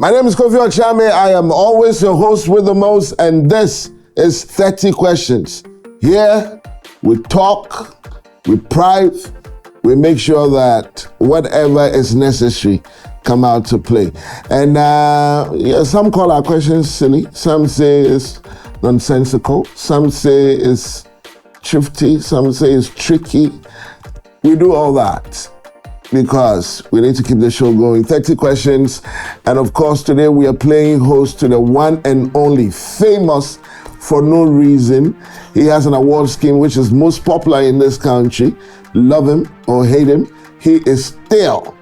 My name is Kofi Ochame. I am always your host with the most, and this is 30 Questions. Here, we talk, we pride, we make sure that whatever is necessary come out to play. And some call our questions silly. Some say it's nonsensical. Some say it's thrifty. Some say it's tricky. We do all that because we need to keep the show going. 30 questions. And of course, today we are playing host to the one and only famous for no reason. He has an award scheme which is most popular in this country. Love him or hate him, he is still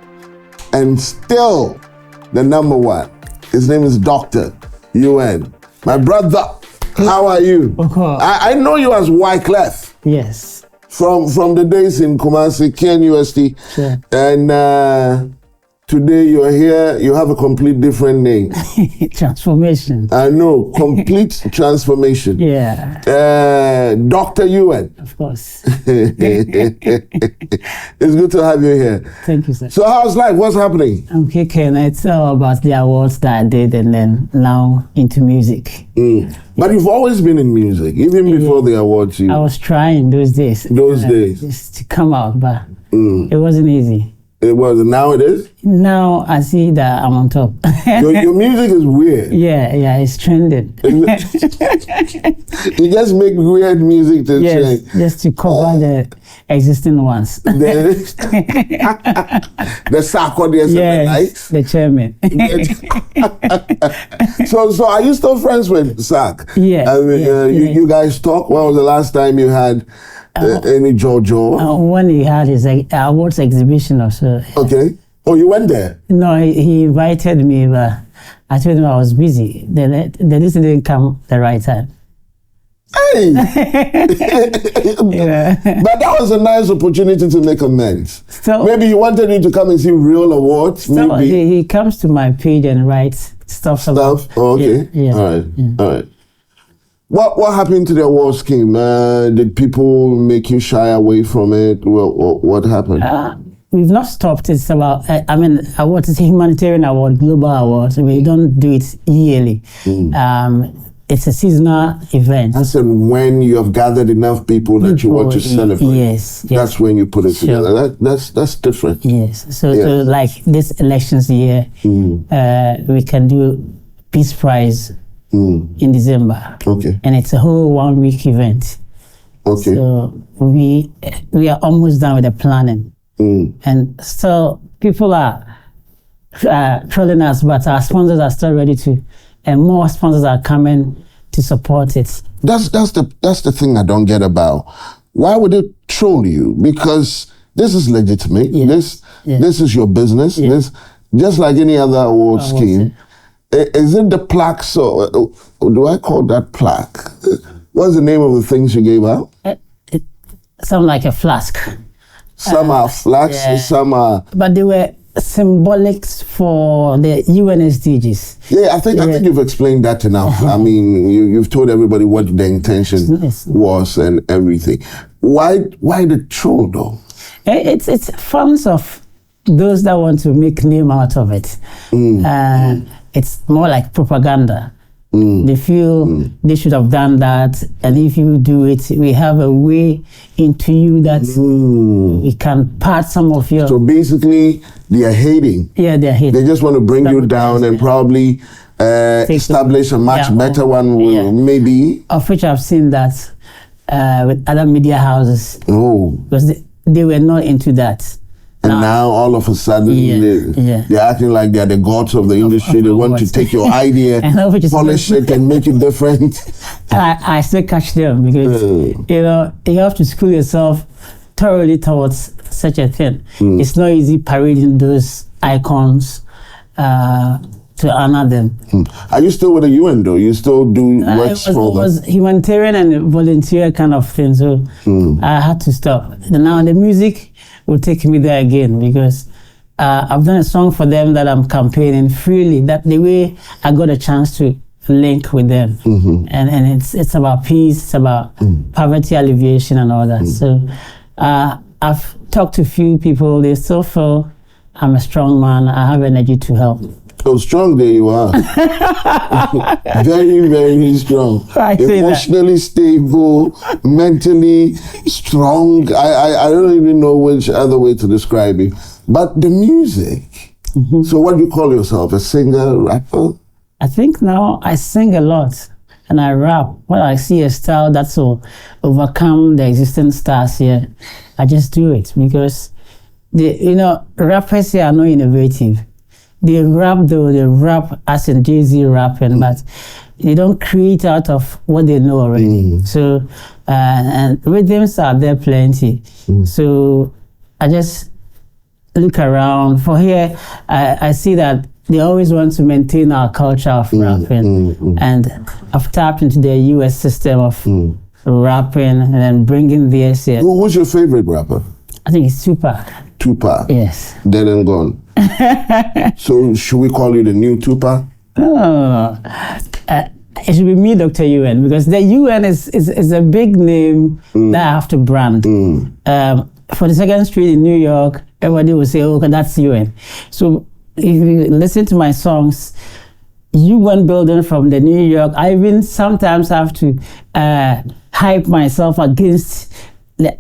the number one. His name is Dr. UN. My brother, how are you? I know you as Wyclef. Yes. From the days in Kumasi, KNUST. Sure. And today you're here, you have a complete different name. Transformation. I know, complete transformation. Yeah. Dr. UN. Of course. It's good to have you here. Thank you, sir. So how's life? What's happening? I'm kicking. It's all about the awards that I did and then now into music. But you've always been in music, even before the awards. I was trying those days. Just to come out, but it wasn't easy. It was. Now it is? Now I see that I'm on top. Your music is weird. Yeah, it's trending. You just make weird music to change. Just to cover the existing ones. The Sarkodie, the chairman. So are you still friends with Sark? Yes. You guys talk? When was the last time you had any JoJo? When he had his awards exhibition or so. Okay. Oh, you went there? No, he invited me, but I told him I was busy. The list didn't come the right time. Hey! But that was a nice opportunity to make amends. So, maybe he wanted you to come and see real awards. So maybe he comes to my page and writes stuff. Oh, okay. Yeah. All right. What happened to the award scheme? Did people make you shy away from it? What happened? We've not stopped. It's about, award is a humanitarian award, global award. So we don't do it yearly. It's a seasonal event. That's when you have gathered enough people that you want to celebrate. Yes. That's when you put it together. That's different. Yes. So like this elections year, we can do Peace Prize in December. Okay. And it's a whole 1 week event. Okay. So we are almost done with the planning. And still people are trolling us, but our sponsors are still ready to, and more sponsors are coming to support it. That's the thing I don't get about. Why would they troll you? Because this is legitimate. This is your business. This, just like any other award scheme. Is it the plaques, or do I call that plaque? What's the name of the things you gave out? It sounds like a flask. Some are flasks, some are... But they were symbolic for the UN SDGs. Yeah, I think you've explained that enough. I mean, you've told everybody what the intention was and everything. Why the troll though? It's fans of those that want to make name out of it. It's more like propaganda. They feel they should have done that, and if you do it, we have a way into you that we can part some of your... So basically, they are hating. Yeah, they are hating. They just want to bring you down and probably establish a much better one, maybe. Of which I've seen that with other media houses. Because they were not into that. And now all of a sudden, they're acting like they're the gods of the industry. They want to take your idea, polish it, and make it different. I still catch them because, you have to school yourself thoroughly towards such a thing. It's not easy parading those icons to honor them. Are you still with the UN though? You still do works for them? It was humanitarian and volunteer kind of thing, so I had to stop. Now the music will take me there again because I've done a song for them that I'm campaigning freely. That the way I got a chance to link with them, and it's about peace, it's about poverty alleviation and all that. So I've talked to a few people. They still feel I'm a strong man. I have energy to help. Oh, strong there you are. Very, very strong. Emotionally stable, mentally strong. I don't even know which other way to describe it. But the music. Mm-hmm. So what do you call yourself? A singer, rapper? I think now I sing a lot and I rap. When I see a style that's will overcome the existing stars here, I just do it because rappers here are not innovative. They rap though, they rap as in Jay-Z rapping, but they don't create out of what they know already. So, and rhythms are there plenty. So I just look around. For here, I see that they always want to maintain our culture of rapping. And I've tapped into the US system of rapping and then bringing this here. Who's your favorite rapper? I think it's Tupac. Tupac? Yes. Dead and gone. So should we call you the new Tupac? No. It should be me, Dr. UN, because the UN is a big name that I have to brand. For the 2nd Street in New York, everybody will say, okay, that's UN. So if you listen to my songs, UN building from the New York, I even sometimes have to hype myself against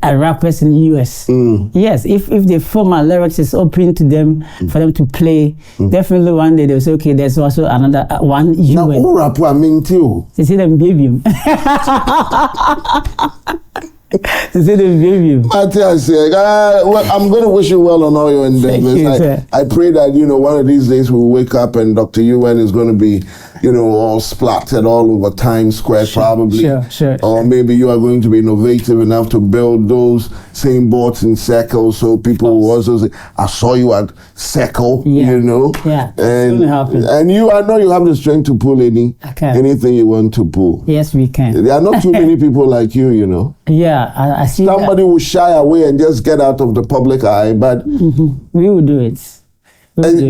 rappers in the US. Yes, if the formal lyrics is open to them for them to play, definitely one day they'll say, okay, there's also another one UN. Now, who rapper I mean too? They say them baby. They say them baby. Matthias, well, I'm going to wish you well on all your endeavors. I pray that, one of these days we'll wake up and Dr. UN is going to be, all splattered all over Times Square, probably. Sure. Or maybe you are going to be innovative enough to build those same boards in Circle, so people will also say, I saw you at Circle, Yeah, and I know you have the strength to pull anything you want to pull. Yes, we can. There are not too many people like you, Yeah, I see. Somebody will shy away and just get out of the public eye, but we will do it.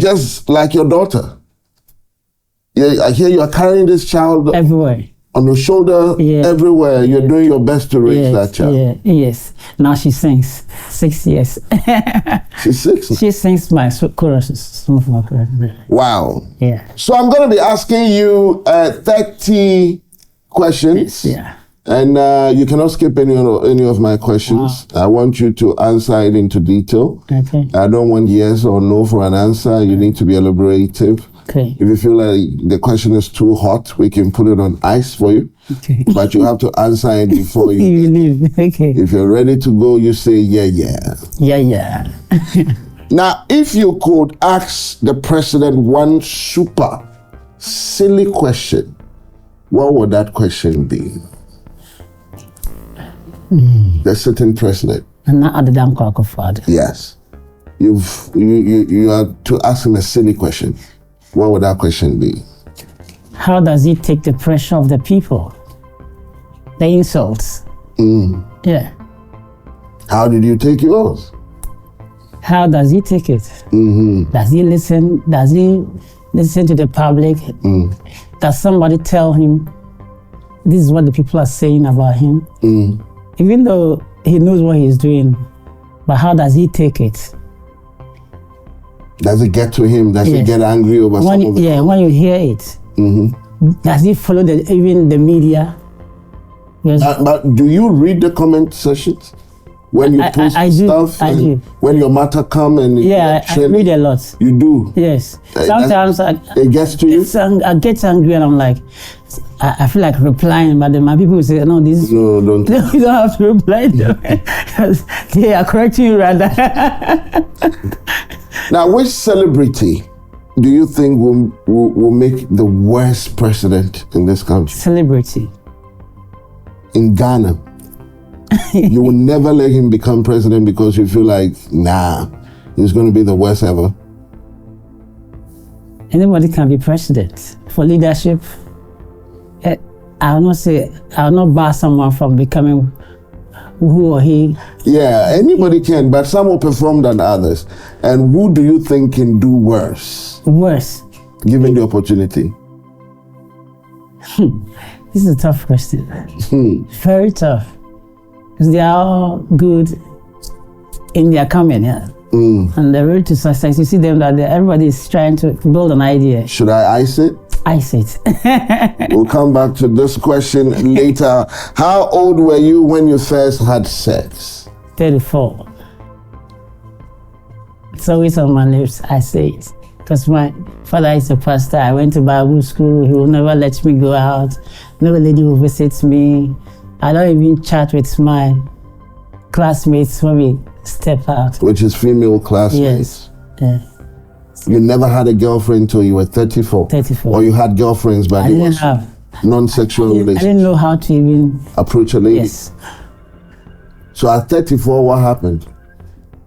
Just like your daughter. Yeah, I hear you are carrying this child everywhere. On your shoulder, everywhere. You're doing your best to raise that child. Yes. Now she sings. 6 years. She's 6? She sings my choruses. Some of my choruses. Wow. Yeah. So I'm going to be asking you 30 questions. Yeah. And you cannot skip any of my questions. Wow. I want you to answer it into detail. Okay. I don't want yes or no for an answer. You need to be elaborative. Okay. If you feel like the question is too hot, we can put it on ice for you. Okay. But you have to answer it before you leave. Okay. If you're ready to go, you say yeah. Now, if you could ask the president one super silly question, what would that question be? The sitting president. And not the damn cock of father. Yes. You are to ask him a silly question. What would that question be? How does he take the pressure of the people? The insults. Yeah. How did you take yours? How does he take it? Does he listen? Does he listen to the public? Does somebody tell him this is what the people are saying about him? Even though he knows what he's doing, but how does he take it? Does it get to him? Does he get angry over something? Yeah, when you hear it, does he follow even the media? Yes. But do you read the comment sections when you post stuff? I do. When your matter come and I read a lot. You do? Yes. Sometimes it gets to you. I get angry and I'm like, I feel like replying, but then my people will say, no, don't. You don't have to reply to them because they are correcting you rather. Now, which celebrity do you think will make the worst president in this country? Celebrity. In Ghana. You will never let him become president because you feel like, nah, he's going to be the worst ever. Anybody can be president. For leadership, I will not bar someone from becoming who or he. Yeah, anybody can, but some will perform than others. And who do you think can do worse? Worse. Given the opportunity. This is a tough question. Very tough. Because they are all good in their coming, And the road to success, you see them that everybody is trying to build an idea. Should I ice it? Ice it. We'll come back to this question later. How old were you when you first had sex? 34. It's always on my lips, I say it. Because my father is a pastor. I went to Bible school. He will never let me go out. No lady will visit me. I don't even chat with my classmates when we step out. Which is female classmates? Yes. You never had a girlfriend until you were 34? 34. Or you had girlfriends, but I didn't have. Non-sexual I relations? didn't know how to even approach a lady? Yes. So at 34, what happened?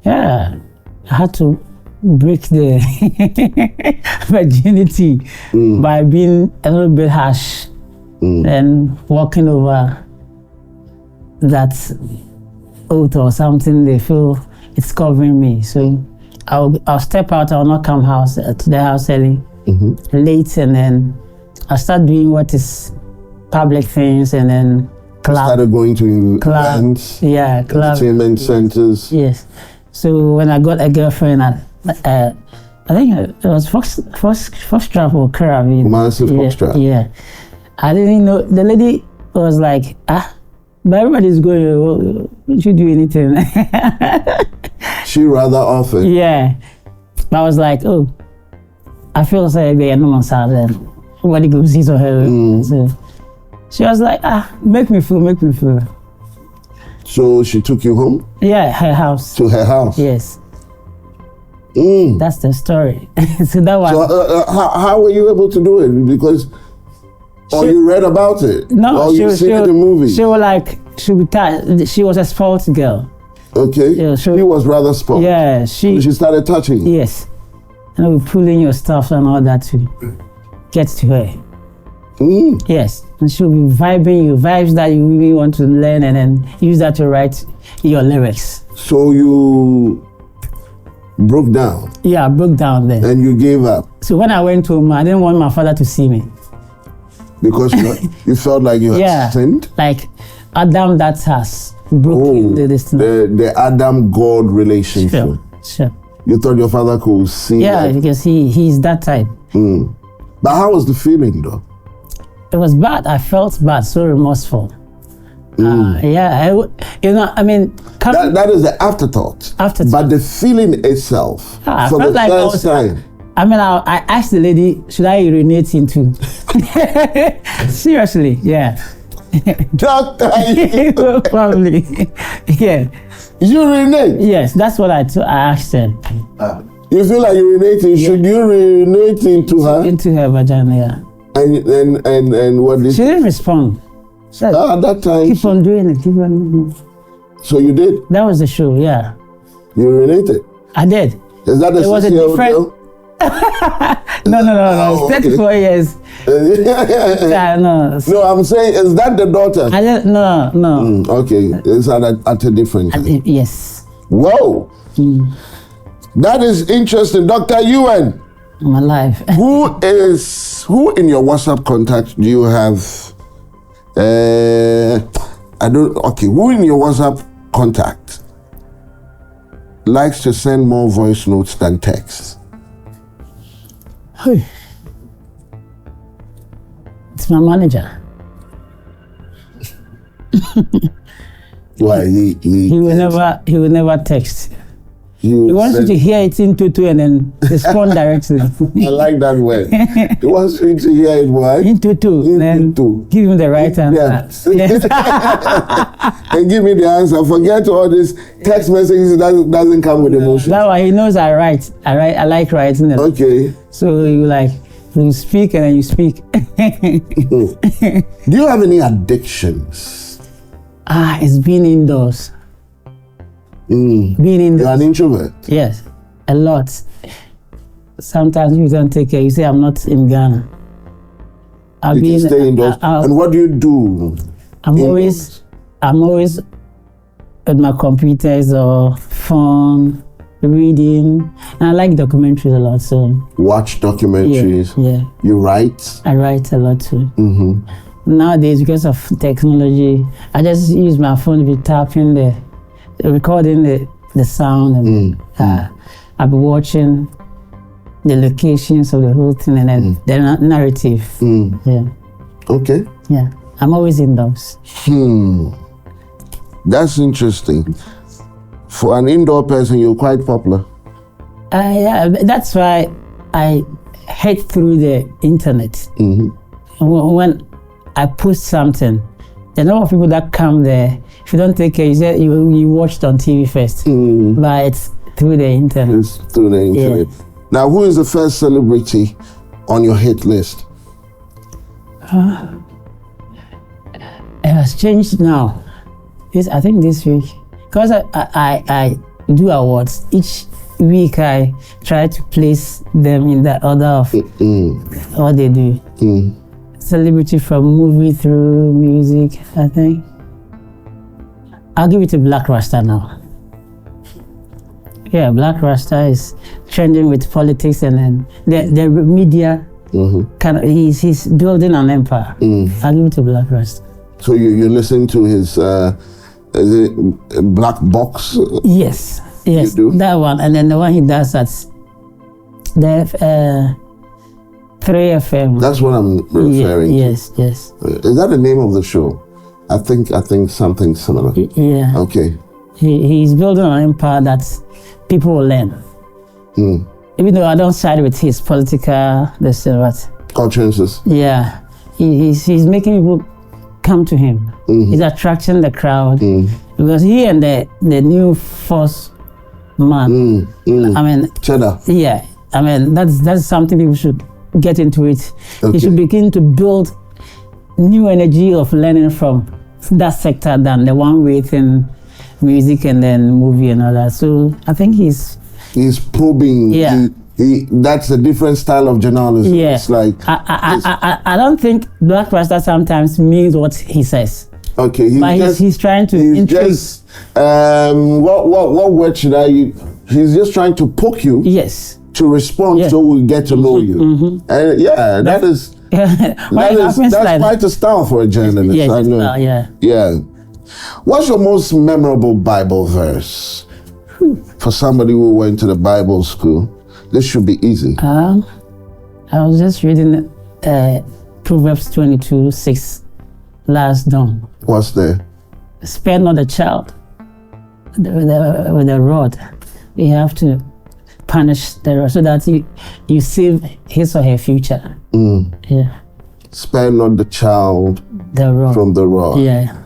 Yeah. I had to break the virginity by being a little bit harsh and walking over that oath or something. They feel it's covering me. So I'll step out. I'll not come to the house early, late, and then I'll start doing what is public things, and then club. Started going to events, club, entertainment centers. Yes. So when I got a girlfriend, I think it was Foxtrot or Caribbean. Massive Foxtrot. Yeah. I didn't know. The lady was like, but everybody's going, well, you should do anything. She rather offered. Yeah. But I was like, oh, I feel like they are no more sad then. Everybody goes his or her. So she was like, make me feel. So she took you home? Yeah, her house. To her house? Yes. That's the story. So that was. So how were you able to do it? Because you read about it? No, or you seen it in the movie? She was a sports girl. Okay. Yeah, she was rather spoiled. Yeah, she started touching you. Yes. And we pulling your stuff and all that to get to her. Yes. And she'll be vibing you, vibes that you really want to learn, and then use that to write your lyrics. So you broke down? Yeah, I broke down then. And you gave up? So when I went home, I didn't want my father to see me. Because you felt like you had sinned? Like Adam that has broken this thing. The Adam-God relationship. Sure. You thought your father could see that? Yeah, because he's that type. But how was the feeling though? It was bad. I felt bad, so remorseful. That is the afterthought. But the feeling itself, for the first time. I asked the lady, should I urinate into? Seriously, yeah. Doctor, probably, yeah. Urinate? Yes, that's what I asked her. You feel like urinating? Yeah. Should you urinate into her? Into her vagina, yeah. And what did she didn't respond. At that time. Keep on doing it. Keep on. So you did? That was the show, yeah. You urinated? I did. Is that the 6-year-old girl? No. Oh, 34 okay. Years. No, I'm saying, is that the daughter? No. Okay, it's at a different time. Yes. Whoa. That is interesting. Dr. Ewan. I'm alive. Who in your WhatsApp contact do you have? Who in your WhatsApp contact likes to send more voice notes than text? It's my manager. Why he will never text. He wants you to hear it in tutu and then respond directly. I like that word. He wants you to hear it what? In tutu. Then give him the right answer. Yes. And give me the answer. Forget all this text messages that doesn't come with emotion. That's why he knows I write. I like writing it. Okay. So you speak and then you speak. Do you have any addictions? It's being indoors. Being indoors. You're an introvert? Yes, a lot. Sometimes you don't take care. You say, I'm not in Ghana. You can stay indoors. And what do you do? I'm always at my computers or phone, reading. And I like documentaries a lot. So watch documentaries? Yeah. You write? I write a lot too. Nowadays, because of technology, I just use my phone to be tapping recording the the sound, and I'll be watching the locations of the whole thing, and then the narrative. Yeah. Okay. Yeah. I'm always in those. That's interesting. For an indoor person, you're quite popular. Yeah, that's why I head through the internet. When I post something, the number of people that come there, if you don't take care, you say you watched on TV first, but it's through the internet. It's through the internet. Yeah. Now, who is the first celebrity on your hit list? It has changed now. I think this week, because I do awards each week. I try to place them in the order of what they do. Celebrity from movie through music, I think. I'll give it to Black Rasta now. Yeah, Black Rasta is trending with politics, and then the media. He's building an empire. I'll give it to Black Rasta. So you're listening to his is it Black Box? Yes, You do? that one, and then the one he does at the 3FM. That's what I'm referring to. Yes. Is that the name of the show? I think something similar. Yeah. Okay. He's building an empire that people will learn. Even though I don't side with his political, but Consciences. yeah, he's making people come to him. He's attracting the crowd because he and the new force man. I mean, Cheddar. yeah. I mean, that's something people should get into it. Okay. They should begin to build new energy of learning from that sector than the one within music and then movie and all that. So I think he's probing. Yeah. He that's a different style of journalism. Yeah. It's like I don't think Black Rasta sometimes means what he says. okay. He's trying to intrigue. Just, what word should I use? He's just trying to poke you. Yes. To respond, so we get to know you. And yeah, that's quite a style for a journalist. Yes, I know. Yeah. What's your most memorable Bible verse? For somebody who went to the Bible school, this should be easy. I was just reading Proverbs 22:6 last dawn. What's there? Spare not the child with the rod. You have to punish the rod so that you save his or her future. Yeah. Spare not the child from the rod. Yeah.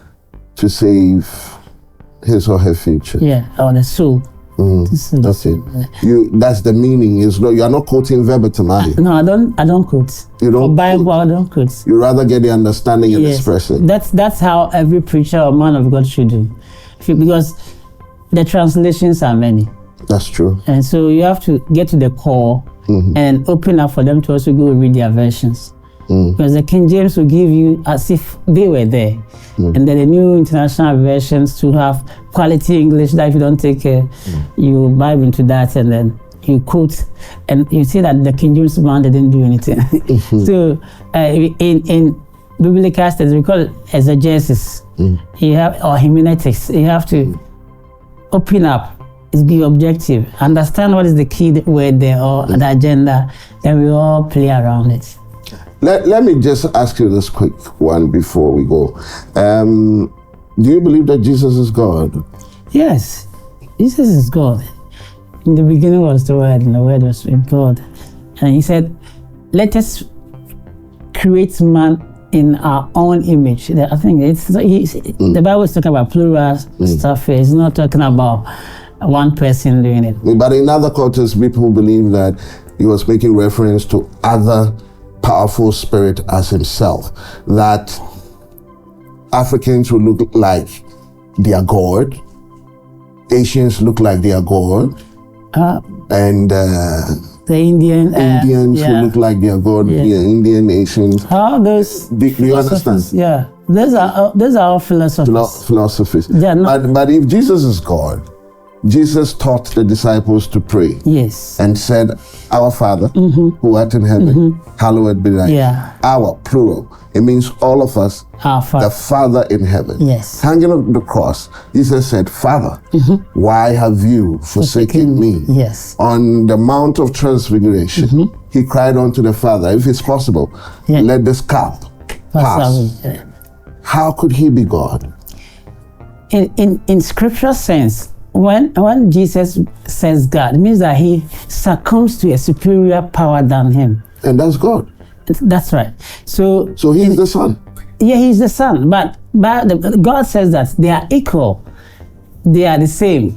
To save his or her future. Yeah, or the soul. That's it. That's the meaning. You are not quoting verbatim, are you? No, I don't quote. You don't. For Bible, I don't quote. You rather get the understanding and express it. That's how every preacher or man of God should do, because the translations are many. That's true. And so you have to get to the core and open up for them to also go read their versions. Because the King James will give you as if they were there. And then the new international versions to have quality English that if you don't take care, you vibe into that and then you quote and you see that the King James man didn't do anything. So in biblical studies, we call it exegesis. You have, or hermeneutics. You have to open up. Be objective, understand what is the key word there or the agenda, then we all play around it. Let me just ask you this quick one before we go. Do you believe that Jesus is God? Yes, Jesus is God. In the beginning was the Word, and the Word was with God. And he said, let us create man in our own image. I think the Bible is talking about plural stuff. It's not talking about one person doing it. But in other cultures, people believe that he was making reference to other powerful spirit as himself. That Africans would look like their God, Asians look like their God, and the Indians would look like their God. Yeah. Indian, Asians. How those? Do you understand? Yeah, those are all philosophies. Philosophies. But if Jesus is God, Jesus taught the disciples to pray. Yes. And said, Our Father, who art in heaven, hallowed be thy name. Yeah. Our, plural. It means all of us, Our Father. the Father in heaven. Yes. Hanging on the cross, Jesus said, Father, why have you forsaken me? Yes. On the Mount of Transfiguration, he cried unto the Father, if it's possible, let this cup pass. How could he be God? In scriptural sense, when Jesus says God, it means that he succumbs to a superior power than him. And that's God. That's right. So he's the Son. Yeah, he's the Son. But God says that they are equal. They are the same.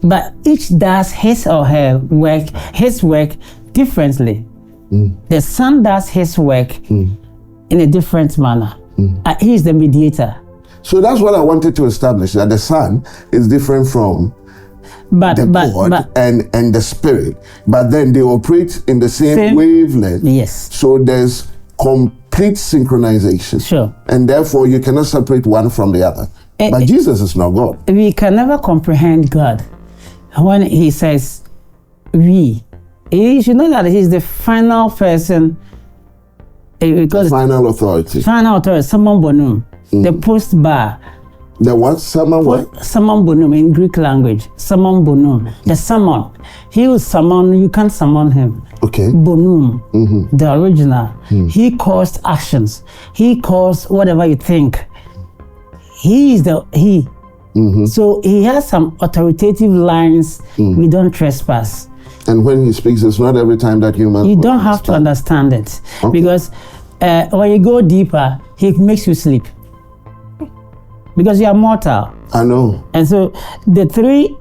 But each does his or her work, his work differently. The Son does his work in a different manner. He is the mediator. So that's what I wanted to establish, that the Son is different from the God and the Spirit. But then they operate in the same wavelength. Yes. So there's complete synchronization. Sure. And therefore you cannot separate one from the other. But Jesus is not God. We can never comprehend God when he says we. You should know that he's the final person. Because final authority. Final authority, summon bonum. The post bar. The what? Summon what? Summon bonum in Greek language. Summon bonum. The summon. He will summon, you can't summon him. Okay. Bonum. The original. He caused actions. He caused whatever you think. He is the he. So he has some authoritative lines. We don't trespass. And when he speaks, it's not every time that humans. You don't have to understand it. Because when you go deeper, he makes you sleep. Because you are mortal. I know. And so the three,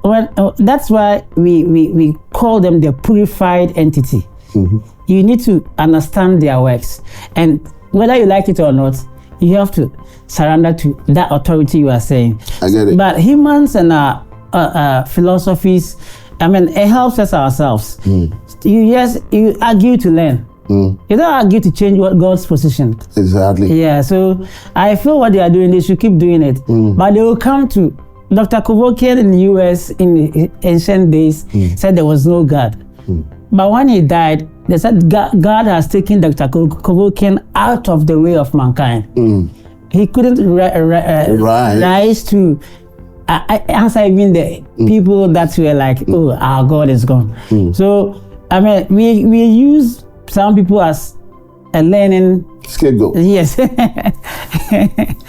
that's why we call them the purified entity. You need to understand their works. And whether you like it or not, you have to surrender to that authority you are saying. I get it. But humans and our philosophies, I mean, it helps us ourselves. You argue to learn. You don't argue to change what God's position. Exactly. Yeah, so I feel what they are doing, they should keep doing it. But they will come to Dr. Kevorkian in the US in the ancient days said there was no God. But when he died, they said God has taken Dr. Kevorkian out of the way of mankind. He couldn't rise to answer even the people that were like, oh, our God is gone. So, I mean, we use some people as a learning scapegoat. Yes.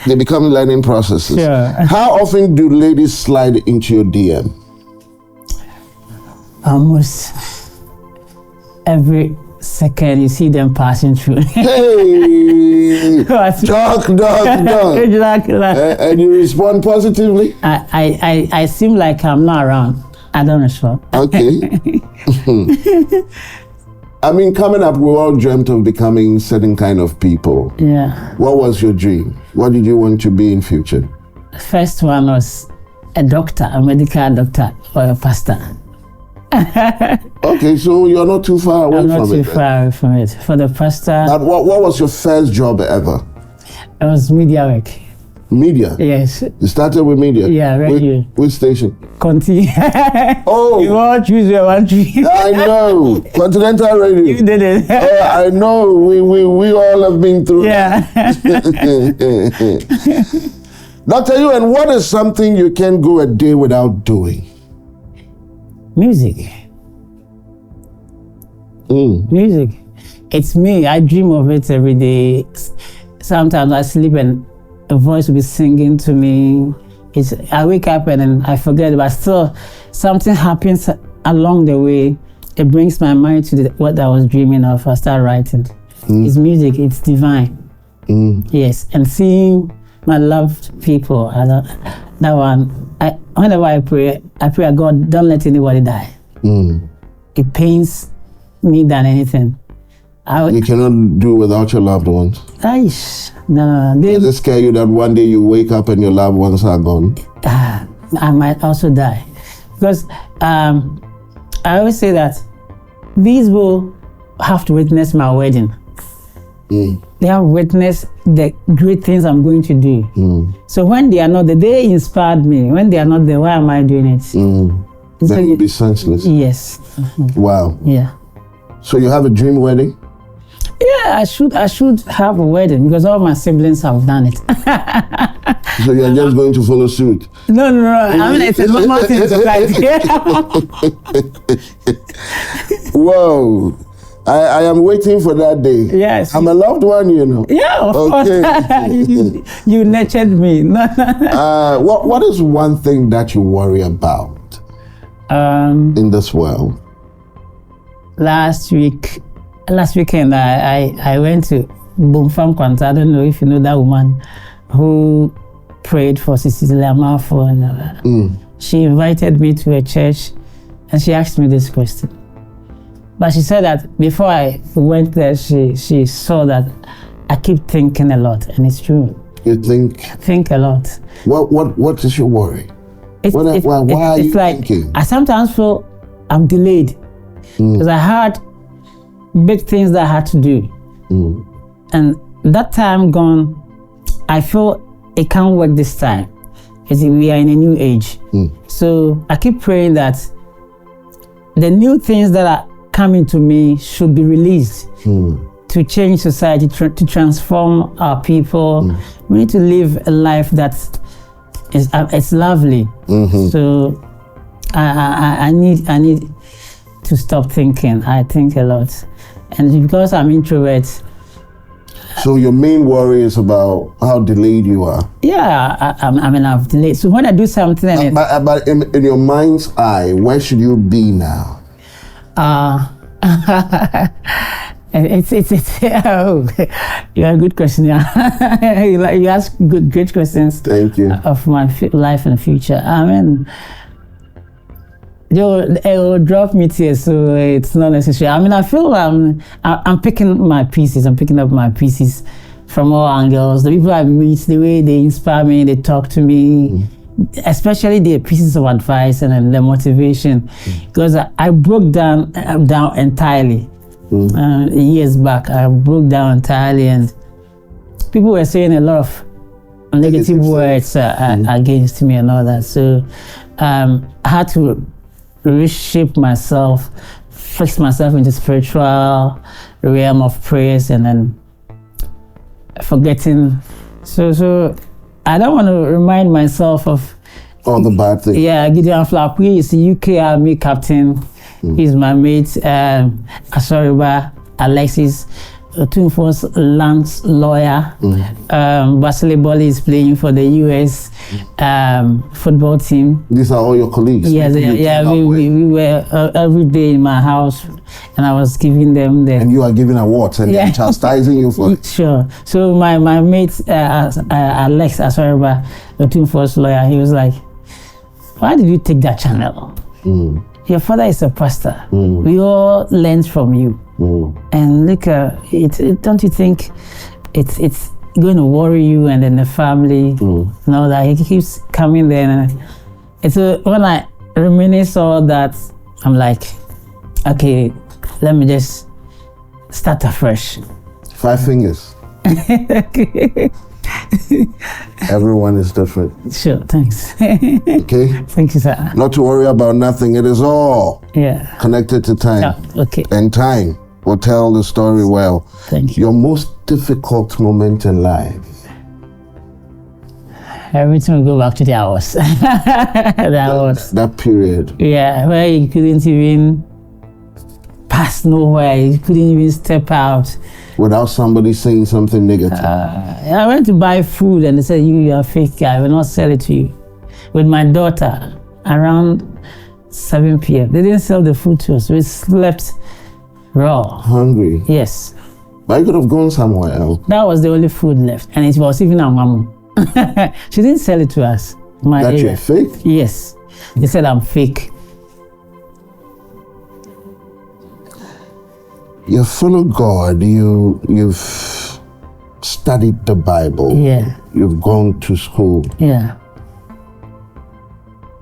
They become learning processes. Sure. How often do ladies slide into your DM? Almost every second you see them passing through. Hey! Talk. And you respond positively? I seem like I'm not around. I don't respond. Okay. I mean, coming up, we all dreamt of becoming certain kind of people. Yeah. What was your dream? What did you want to be in future? First one was a doctor, a medical doctor, or a pastor. Okay, so you're not too far away from it. I'm not too far away from it. For the pastor. But what was your first job ever? It was media work. Media? Yes. You started with media? Yeah, radio. Which station? Conti. Oh! You want to choose your one tree. I know. Continental Radio. You did it. Oh, I know. We all have been through. Yeah. Dr. Ewan, what is something you can't go a day without doing? Music. Music. It's me. I dream of it every day. Sometimes I sleep and a voice will be singing to me. I wake up and then I forget, but still something happens along the way. It brings my mind to what I was dreaming of. I start writing. It's music. It's divine. Yes, and seeing my loved people. That one. Whenever I pray, God, don't let anybody die. It pains me than anything. You cannot do without your loved ones. No. Does it scare you that one day you wake up and your loved ones are gone? I might also die. Because I always say that these will have to witness my wedding. They have witnessed the great things I'm going to do. So when they are not there, they inspired me. When they are not there, why am I doing it? That would be senseless. Yes. Wow. Yeah. So you have a dream wedding? Yeah, I should have a wedding because all my siblings have done it. So you're just going to follow suit? No. I mean, it's a normal thing to like. Whoa. I am waiting for that day. Yes. I'm a loved one, you know. Yeah, of course. You nurtured me. What is one thing that you worry about in this world? Last weekend, I went to Bumfam Kwanta. I don't know if you know that woman who prayed for Cecilia Malfo. She invited me to a church and she asked me this question. But she said that before I went there, she saw that I keep thinking a lot, and it's true. You think a lot. What is your worry? Why are you thinking? I sometimes feel I'm delayed because I had big things that I had to do, and that time gone, I feel it can't work this time. Because we are in a new age, so I keep praying that the new things that are coming to me should be released to change society, to transform our people. We need to live a life that is it's lovely. So I need to stop thinking. I think a lot, and because I'm introvert. So your main worry is about how delayed you are. Yeah, I mean I've delayed. So when I do something, but in your mind's eye, where should you be now? It's oh, you're a good question. Yeah. You ask great questions. Thank you. Of my life and future. I mean, it will drop me tears, so it's not necessary. I mean, I feel I'm picking my pieces. I'm picking up my pieces from all angles. The people I meet, the way they inspire me, they talk to me. Especially the pieces of advice and the motivation, because I broke down entirely years back. I broke down entirely, and people were saying a lot of negative words against me and all that. So I had to reshape myself, fix myself into spiritual realm of prayers, and then forgetting. So I don't want to remind myself of all the bad things. Yeah, Gideon Flapui is the UK Army captain. He's my mate. Asoriba Alexis, Tunfor's Lance lawyer. Basile Bolly is playing for the US football team. These are all your colleagues? Yes, we were every day in my house, and I was giving them the... And you are giving awards and they're chastising you for it? Sure. So my mate, Alex Asoriba, the Tunfor's lawyer, he was like, why did you take that channel? Your father is a pastor. We all learned from you. And look, don't you think it's going to worry you and then the family? And all that. He keeps coming there. And so when I reminisce all that, I'm like, okay, let me just start afresh. 5 fingers. Everyone is different. Sure, thanks. Okay? Thank you, sir. Not to worry about nothing. It is all connected to time. Yeah, okay. And time will tell the story well. Thank you. Your most difficult moment in life? Everything will go back to the hours. That period. Yeah, where you couldn't even pass nowhere. You couldn't even step out. Without somebody saying something negative. I went to buy food and they said, you are fake, I will not sell it to you. With my daughter, around 7 p.m. They didn't sell the food to us. We slept raw. Hungry? Yes. But I could have gone somewhere else. That was the only food left. And it was even our mom. She didn't sell it to us. That you're fake? Yes. They said I'm fake. You follow God, you've studied the Bible. Yeah. You've gone to school. Yeah.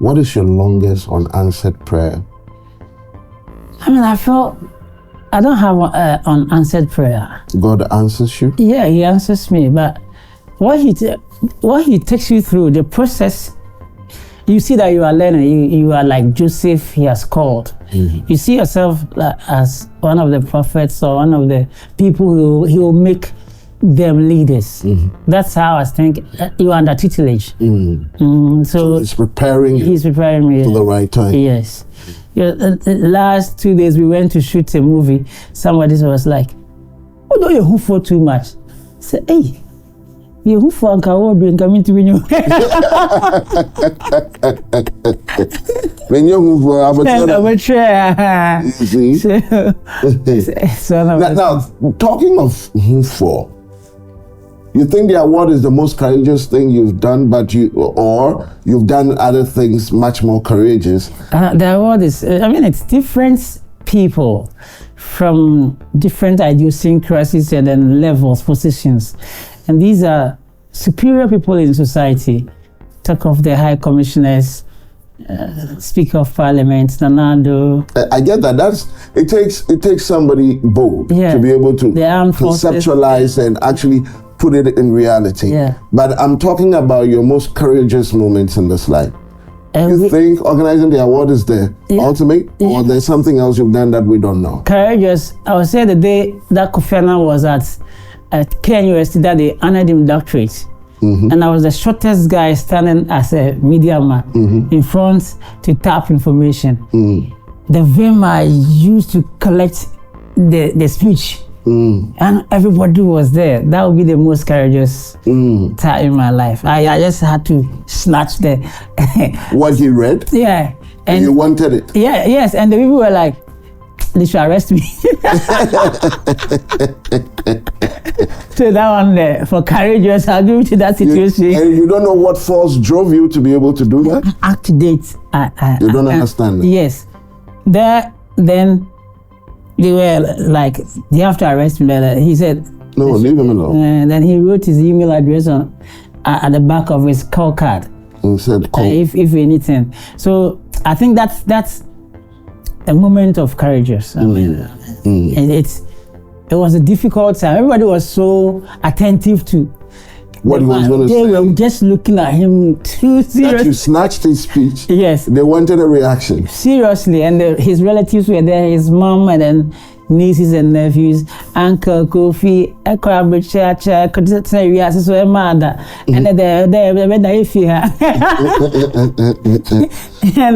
What is your longest unanswered prayer? I mean, I felt I don't have unanswered prayer. God answers you? Yeah, He answers me. But what He takes you through, the process, you see that you are learning. You are like Joseph, He has called. You see yourself as one of the prophets or one of the people who He will make them leaders. That's how I think you are under tutelage. So He's preparing you. He's preparing me for the right time. Yes. Yeah, the last 2 days we went to shoot a movie. Somebody was like, "Oh, don't you hope for too much?" I said, "Hey, you hope for Uncle Ward when coming to you." When you for amateur. See? Now, talking of who for, you think the award is the most courageous thing you've done, but you've done other things much more courageous? The award is, it's different people from different idiosyncrasies and then levels, positions. And these are superior people in society. Talk of the high commissioners, Speaker of Parliament, Nanado. I get that. It takes somebody bold to be able to conceptualize and actually put it in reality. Yeah. But I'm talking about your most courageous moments in this life. You think organizing the award is the ultimate, or there's something else you've done that we don't know? Courageous. I would say the day that Kofi Annan was at KNUST, that they honored him doctorate. And I was the shortest guy standing as a media man in front to tap information. The vim I used to collect the speech, and everybody was there. That would be the most courageous time in my life. I just had to snatch the what he read. Yeah, and you wanted it. Yeah, yes, and the people were like, "They should arrest me." So that one there, for courageous, I'll give it to that situation. And you don't know what force drove you to be able to do that? Up to date. You don't understand that? Yes. Then they were like, "They have to arrest me." He said, "No, leave him alone." And then he wrote his email address at the back of his call card. And said, "Call." If anything. So I think that's a moment of courageous. It was a difficult time. Everybody was so attentive to what he was going to say. They were just looking at him too seriously. That you snatched his speech. Yes. They wanted a reaction. Seriously, and his relatives were there, his mom and then nieces and nephews, Uncle Kofi, and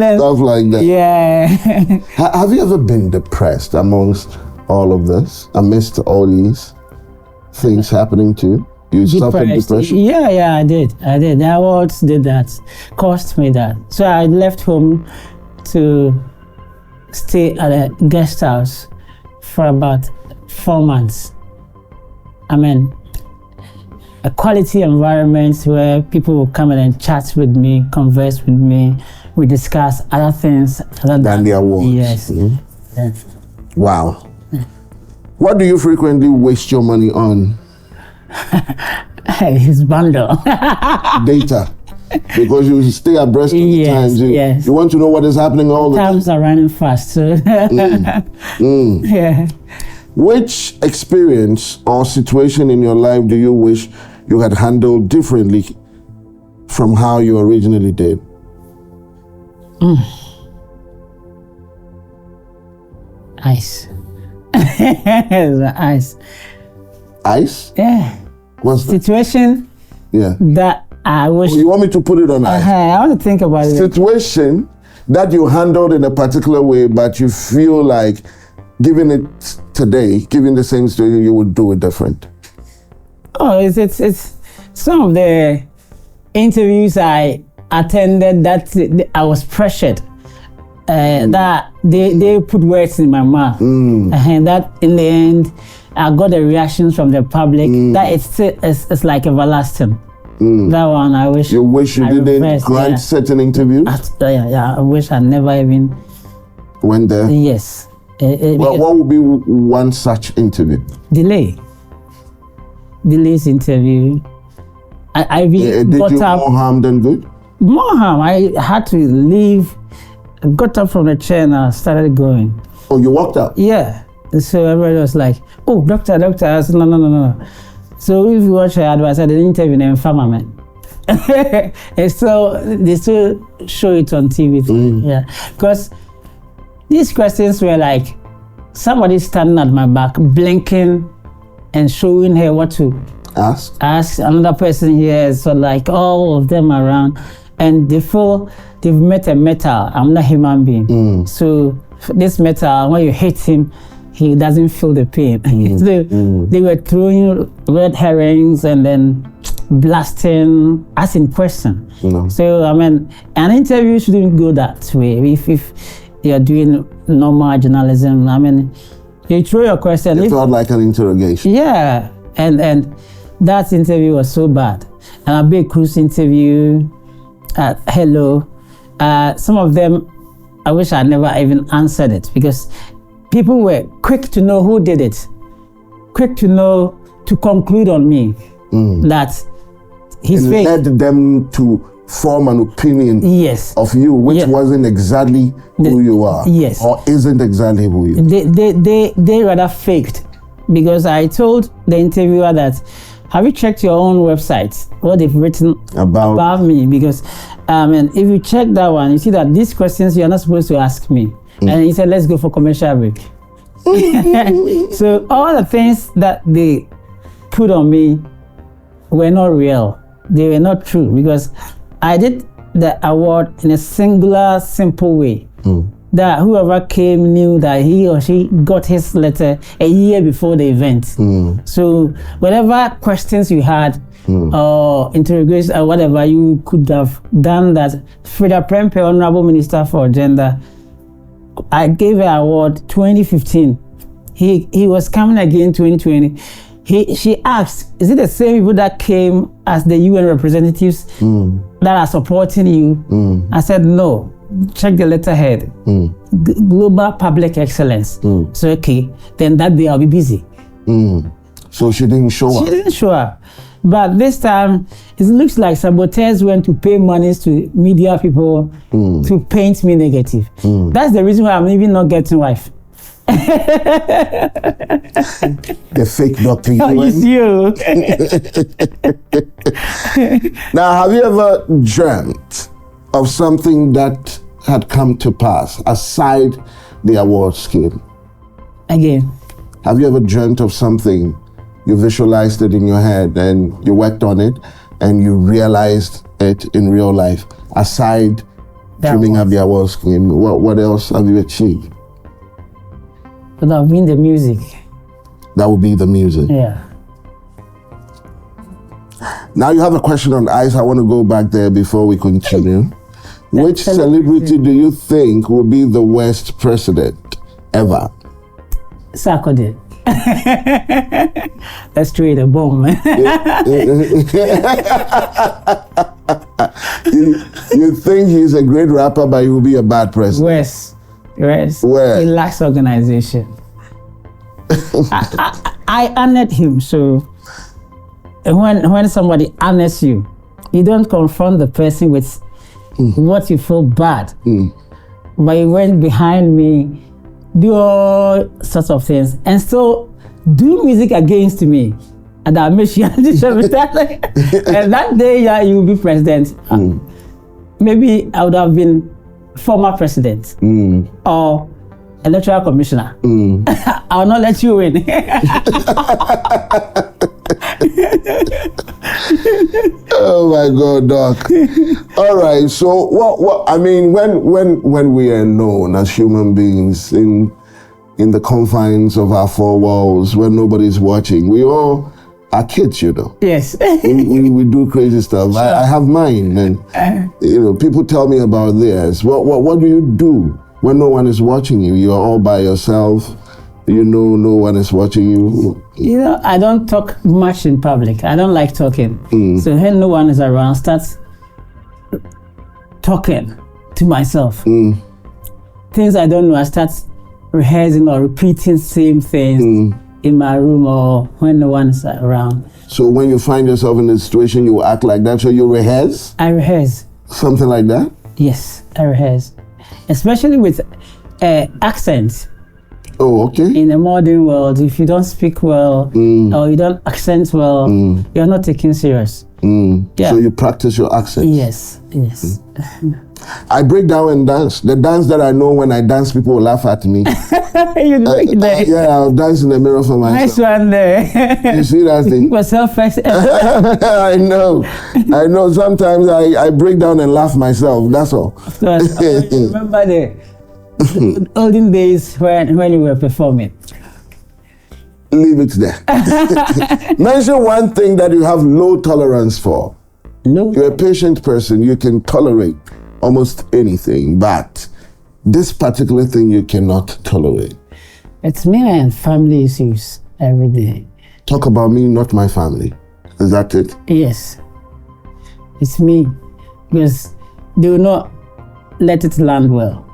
then, stuff like that. Yeah. Have you ever been depressed amongst all of this, amidst all these things happening to you? You suffered depression? Yeah, I did. The awards did that, cost me that. So I left home to stay at a guest house for about 4 months. A quality environment where people will come in and chat with me, converse with me. We discuss other things other than the awards. Yes. Yeah. Wow. What do you frequently waste your money on? His bundle. Data. Because you stay abreast of the times. You want to know what is happening all the time. Times are running fast. So. Yeah. Which experience or situation in your life do you wish you had handled differently from how you originally did? Ice. Ice. Ice? Yeah. What's the situation? Yeah. That I wish. You want me to put it on ice? I want to think about it. Situation that you handled in a particular way, but you feel like given it today, given the same situation, you would do it different. Oh, it's some of the interviews I attended that I was pressured. That they put words in my mouth, and that in the end I got the reactions from the public that it's like everlasting. That one I wish. You wish you didn't grant certain interviews? I wish I never even went there. Yes. What would be one such interview? Delay's interview. I really did you more harm than good? More harm. I had to leave. I got up from the chair and I started going. Oh, you walked out? Yeah. So everybody was like, "Oh, doctor." I said, no. So if you watch her advice, I didn't interview them, farmer man. And so they still show it on TV. Yeah, because these questions were like somebody standing at my back, blinking and showing her what to ask another person here. So like all of them around, and they feel they've met a metal. I'm not a human being. So this metal, when you hit him, he doesn't feel the pain. So they were throwing red herrings and then blasting, asking questions. So I mean, an interview shouldn't go that way. If you're doing normal journalism, I mean, you throw your question. It felt like an interrogation. Yeah, and that interview was so bad. And a big cruise interview at Hello. Some of them, I wish I never even answered it, because people were quick to know who did it, quick to know, to conclude on me that he's fake. Led them to form an opinion of you, which wasn't exactly who you are, or isn't exactly who you are. They rather faked, because I told the interviewer that, have you checked your own website, what they've written about me? Because and if you check that one, you see that these questions you're not supposed to ask me. And he said, let's go for commercial break. So all the things that they put on me were not real. They were not true, because I did the award in a singular, simple way. That whoever came knew that he or she got his letter a year before the event. So whatever questions you had, or interrogations or whatever, you could have done that. Frida Prempe, Honorable Minister for Gender, I gave her award 2015. He was coming again 2020. She asked, is it the same people that came as the UN representatives that are supporting you? I said, no. Check the letterhead. Global Public Excellence. So okay, then that day I'll be busy. So she didn't show up? She didn't show up. But this time, it looks like saboteurs went to pay monies to media people to paint me negative. That's the reason why I'm even not getting wife. The fake doctor. It's you. Now, have you ever dreamt of something that had come to pass aside the award scheme? Again. Have you ever dreamt of something, you visualized it in your head and you worked on it and you realized it in real life, aside dreaming of the award scheme? What else have you achieved? But that would be the music. That would be the music. Yeah. Now you have a question on ice. I want to go back there before we continue. Which celebrity do you think will be the worst president ever? Sarkozy. Let's trade a bomb, man. You think he's a great rapper, but he will be a bad president? Worse. Where? He lacks organization. I honored him, so when somebody honors you, you don't confront the person with what you feel bad. But he went behind me, do all sorts of things, and still do music against me. And I made sure and that day, yeah, you will be president. Maybe I would have been former president or electoral commissioner. I will not let you win. Oh my God, Doc. All right. So what I mean, when we are known as human beings in the confines of our four walls, when nobody's watching, we all are kids, you know. Yes. we do crazy stuff. Sure. I have mine, and people tell me about theirs. What do you do when no one is watching you? You are all by yourself. No one is watching you. I don't talk much in public. I don't like talking. So when no one is around, start talking to myself. Things I don't know, I start rehearsing or repeating same things in my room or when no one is around. So when you find yourself in a situation, you act like that. So you rehearse? I rehearse. Something like that? Yes, I rehearse. Especially with accents. Oh, okay. In the modern world, if you don't speak well or you don't accent well, you're not taken serious. Yeah. So you practice your accent? Yes. I break down and dance. The dance that I know, when I dance, people will laugh at me. Yeah, I'll dance in the mirror for myself. Nice one there. You see that thing? I know. Sometimes I break down and laugh myself. That's all. So, remember the olden days when you were performing? Leave it there. Mention one thing that you have low tolerance for. You're a patient person. You can tolerate almost anything, but this particular thing you cannot tolerate. It's me and family issues every day. Talk about me, not my family. Is that it? Yes. It's me. Because they will not let it land well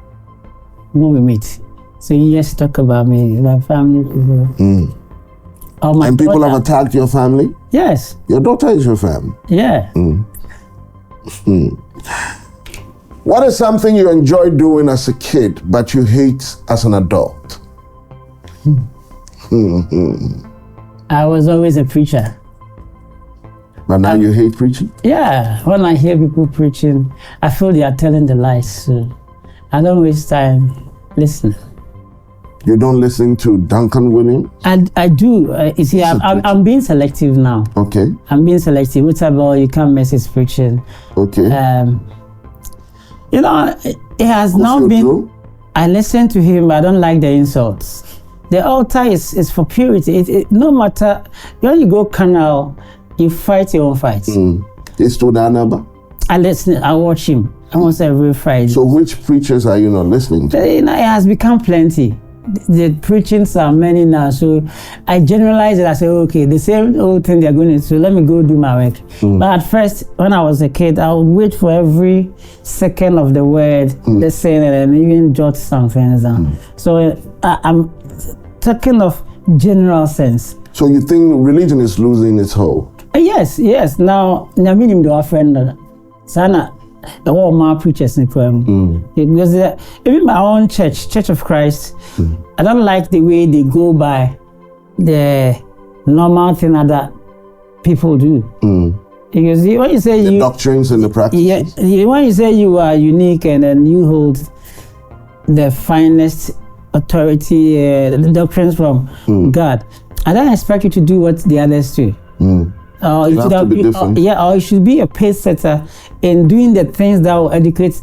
when we meet. So you just talk about me, my family, people. And people have attacked your family? Yes. Your daughter is your family? Yeah. What is something you enjoy doing as a kid, but you hate as an adult? I was always a preacher. But now you hate preaching? Yeah. When I hear people preaching, I feel they are telling the lies. So I don't waste time listening. You don't listen to Duncan Williams? I do. You see, I'm being selective now. Okay. I'm being selective. What about you can't mess his preaching? Okay. It has now been. True? I listen to him, but I don't like the insults. The altar is for purity. No matter when you go carnal, you fight your own fights. Is to the number? I listen. I watch him almost every Friday. So which preachers are you not listening to? It has become plenty. The preachings are many now, so I generalize it. I say, okay, the same old thing they're going to do, let me go do my work. But at first, when I was a kid, I would wait for every second of the word, listen, and even jot some things down. So I'm talking of general sense. So you think religion is losing its hold? Yes. Now, I'm meaning to our friend, Sana. The whole my preachers in because even my own Church of Christ, I don't like the way they go by the normal thing that people do. Because when you say the doctrines and the practices. When you say you are unique and then you hold the finest authority, the doctrines from God, I don't expect you to do what the others do. Or you should be a pace setter in doing the things that will educate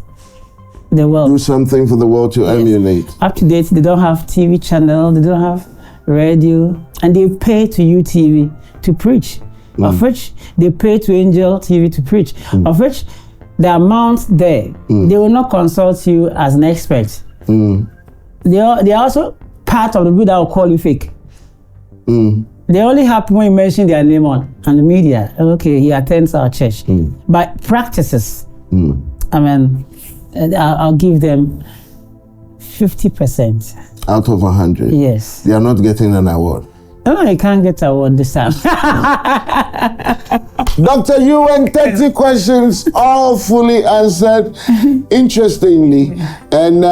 the world. Do something for the world to emulate. Up to date, they don't have TV channel, they don't have radio, and they pay to UTV to preach. Of which they pay to Angel TV to preach. Of which the amount there, they will not consult you as an expert. They are also part of the people that will call you fake. They only happen when you mention their name on the media. Okay, he attends our church. But practices, I mean, I'll give them 50%. Out of 100? Yes. They are not getting an award? No, you can't get an award this time. Dr. Ewan, 30 questions, all fully answered, interestingly, and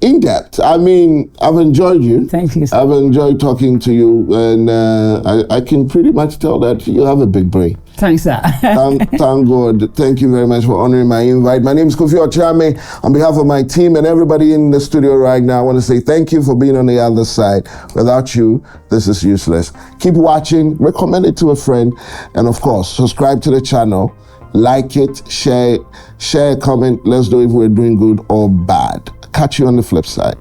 in depth. I mean, I've enjoyed you. Thank you, sir. I've enjoyed talking to you, and I can pretty much tell that you have a big brain. Thanks, sir. Thank God. Thank you very much for honoring my invite. My name is Kofi Ochame. On behalf of my team and everybody in the studio right now, I want to say thank you for being on the other side. Without you, this is useless. Keep watching, recommend it to a friend, and of course, subscribe to the channel, like it, share, comment. Let's know if we're doing good or bad. Catch you on the flip side.